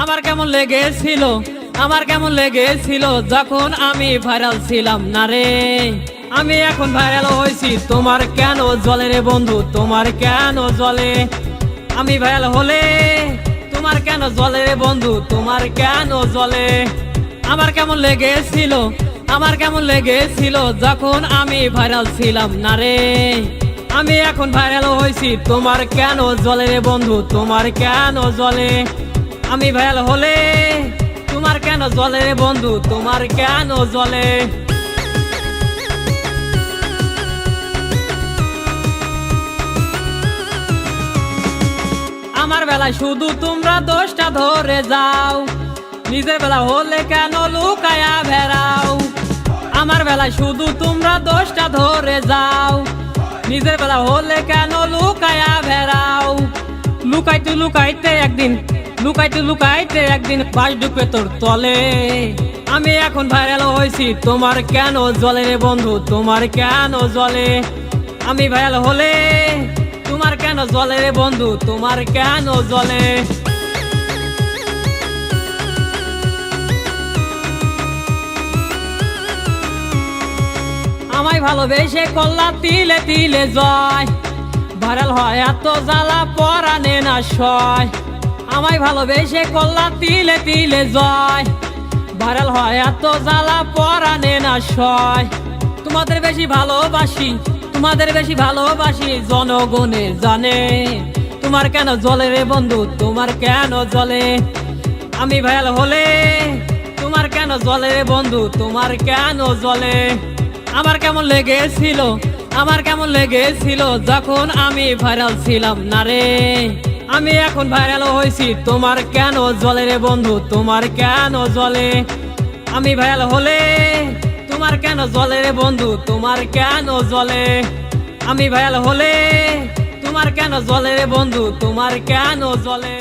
আমার কেমন লেগেছিল, আমার কেমন লেগেছিল যখন আমি ভাইরাল ছিলাম না রে। আমি এখন ভাইরাল হয়েছি, তোমার কেন জ্বলে রে বন্ধু, তোমার কেন জ্বলে? আমি ভাইরাল হলে তোমার কেন জ্বলে রে বন্ধু, তোমার কেন জ্বলে? আমার কেমন লেগেছিল, আমার কেমন লেগেছিল যখন আমি ভাইরাল ছিলাম না রে। আমি এখন ভাইরাল হয়েছি, তোমার কেন জ্বলে রে বন্ধু, তোমার কেন জ্বলে? আমি ভাইরাল হলে তোমার কেন জ্বলে রে বন্ধু, তোমার কেন জ্বলে? আমার বেলায় শুধু তোমরা দোষটা ধরে যাও, নিজের বেলা হলে কেন লুকায়া বেড়াও? আমার বেলায় শুধু তোমরা দোষটা ধরে যাও, নিজের বেলা হলে কেন লুকায়া বেড়াও? লুকাইতে লুকাইতে একদিন, লুকাইতে লুকাইতে একদিন পাশ ঢুকে তোর তলে। আমি এখন ভাইরাল হয়েছি, তোমার কেন জ্বলে রে বন্ধু, তোমার কেন জ্বলে? আমি ভাইরাল হলে তোমার কেন জ্বলে রে বন্ধু, তোমার কেন জ্বলে? আমায় ভালোবেসে করলা তিলে তিলে জয়, ভাইরাল হয় এত জ্বালা পরাণে না সয়। আমায় ভালোবেসে করলা তিলে তিলে জয়, ভাইরাল হয় এত জ্বালা পরাণে না সয়। তোমাদের বেশি ভালোবাসি, তোমাদের বেশি ভালোবাসি জনগণে জানে। তোমার কেন জ্বলে রে বন্ধু, তোমার কেন জ্বলে? আমি ভাইরাল হলে তোমার কেন জ্বলে রে বন্ধু, তোমার কেন জ্বলে? আমার কেমন লেগেছিল, আমার কেমন লেগেছিল যখন আমি ভাইরাল ছিলাম না রে। আমি এখন ভাইরাল হয়েছি, তোমার কেন জ্বলে রে বন্ধু, তোমার কেন জ্বলে? আমি ভাইরাল হলে তোমার কেন জ্বলে রে বন্ধু, তোমার কেন জ্বলে? আমি ভাইরাল হলে তোমার কেন জ্বলে রে বন্ধু, তোমার কেন জ্বলে?